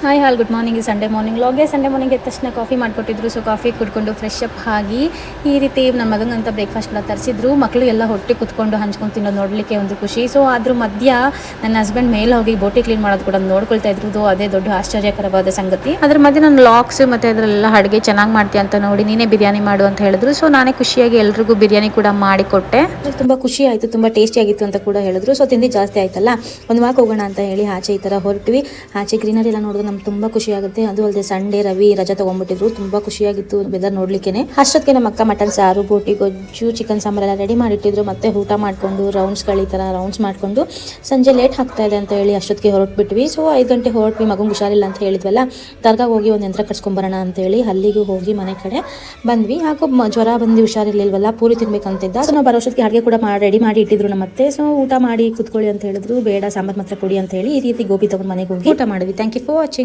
Hi all good morning. Sunday morning ಲಾಗೆ. Sunday morning ಎದ್ದ ತಕ್ಷಣ ಕಾಫಿ ಮಾಡಿಕೊಟ್ಟಿದ್ರು. ಸೊ ಕಾಫಿ ಕುಡ್ಕೊಂಡು ಫ್ರೆಶ್ ಅಪ್ ಆಗಿ ಈ ರೀತಿ ನಮ್ಮ ಮಗಂಗಂತ ಬ್ರೇಕ್ಫಾಸ್ಟ್ನ ತರಿಸಿದ್ರು. ಮಕ್ಕಳು ಎಲ್ಲ ಹೊಟ್ಟೆ ಕುತ್ಕೊಂಡು ಹಂಚ್ಕೊಂಡು ತಿನ್ನೋದು ನೋಡಲಿಕ್ಕೆ ಒಂದು ಖುಷಿ. ಸೊ ಅದ್ರ ಮಧ್ಯ ನನ್ನ ಹಸ್ಬೆಂಡ್ ಮೇಲೆ ಹೋಗಿ ಬೋಟಿ ಕ್ಲೀನ್ ಮಾಡೋದು ಕೂಡ ನೋಡ್ಕೊಳ್ತಾ ಇದ್ರು. ಅದೇ ದೊಡ್ಡ ಆಶ್ಚರ್ಯಕರವಾದ ಸಂಗತಿ. ಅದ್ರ ಮಧ್ಯೆ ನಾನು ಲಾಕ್ಸ್ ಮತ್ತೆ ಅದರಲ್ಲ ಅಡುಗೆ ಚೆನ್ನಾಗಿ ಮಾಡ್ತೀಯ ಅಂತ ನೋಡಿ ನೀನೇ ಬಿರಿಯಾನಿ ಮಾಡು ಅಂತ ಹೇಳಿದ್ರು. ಸೊ ನಾನೇ ಖುಷಿಯಾಗಿ ಎಲ್ರಿಗೂ ಬಿರಿಯಾನಿ ಕೂಡ ಮಾಡಿಕೊಟ್ಟೆ. ತುಂಬ ಖುಷಿ ಆಯಿತು, ತುಂಬ ಟೇಸ್ಟಿ ಆಗಿತ್ತು ಅಂತ ಕೂಡ ಹೇಳಿದ್ರು. ಸೊ ತಿಂಡಿ ಜಾಸ್ತಿ ಆಯ್ತಲ್ಲ, ಒಂದು ವಾಕ್ ಹೋಗೋಣ ಅಂತ ಹೇಳಿ ಆಚೆ ಈ ಥರ ಹೊರಟ್ವಿ. ಆಚೆ ಗ್ರೀನರಿ ಎಲ್ಲ ನೋಡಿದ್ರೆ ನಮ್ಗೆ ತುಂಬ ಖುಷಿ ಆಗುತ್ತೆ. ಅದು ಅಲ್ಲದೆ ಸಂಡೇ ರವಿ ರಜಾ ತೊಗೊಂಡ್ಬಿಟ್ಟಿದ್ರು. ತುಂಬ ಖುಷಿಯಾಗಿತ್ತು ವೆದರ್ ನೋಡ್ಲಿಕ್ಕೆ. ಅಷ್ಟೊತ್ತಿಗೆ ನಮ್ಮ ಅಕ್ಕ ಮಟನ್ ಸಾರು, ಬೋಟಿ ಗೊಜ್ಜು, ಚಿಕನ್ ಸಾಂಬಾರೆಲ್ಲ ರೆಡಿ ಮಾಡಿಟ್ಟಿದ್ರು. ಮತ್ತೆ ಊಟ ಮಾಡಿಕೊಂಡು ರೌಂಡ್ಸ್ಗಳು ಈ ಥರ ರೌಂಡ್ಸ್ ಮಾಡಿಕೊಂಡು ಸಂಜೆ ಲೇಟ್ ಆಗ್ತಾ ಇದೆ ಅಂತ ಹೇಳಿ ಅಷ್ಟೊತ್ತಿಗೆ ಹೊರಟ್ಬಿಟ್ವಿ. ಸೊ 5 ಗಂಟೆ ಹೊರಟ್ವಿ. ಮಗಂಗೆ ಹುಷಾರಿಲ್ಲ ಅಂತ ಹೇಳಿದ್ವಲ್ಲ, ದರ್ಗಾಗೆ ಹೋಗಿ ಒಂದು ಯಂತ್ರ ಕಟ್ಸ್ಕೊಂಬರೋಣ ಅಂತೇಳಿ ಅಲ್ಲಿಗೂ ಹೋಗಿ ಮನೆ ಕಡೆ ಬಂದ್ವಿ. ಯಾಕೋ ಜ್ವರ ಬಂದು ಹುಷಾರಿರ್ಲಿಲ್ವಲ್ಲ, ಪೂರಿ ತಿನ್ಬೇಕಂತಿದ್ದ. ಸೊ ನಾವು ಬರೋಷ್ಟೊತ್ತಿಗೆ ಅಡುಗೆ ಕೂಡ ರೆಡಿ ಮಾಡಿ ಇಟ್ಟಿದ್ರು ನಮ್ಮ ಅತ್ತೆ. ಸೊ ಊಟ ಮಾಡಿ ಕುತ್ಕೊಳ್ಳಿ ಅಂತ ಹೇಳಿದ್ರು. ಬೇಡ ಸಾಂಬಾರು ಮಾತ್ರ ಕೊಡಿ ಅಂತ ಹೇಳಿ ಈ ರೀತಿ ಗೋಬಿ ತಗೊಂಡು ಮನೆಗೆ ಹೋಗಿ ಊಟ ಮಾಡಿದ್ವಿ. Thank you for watching.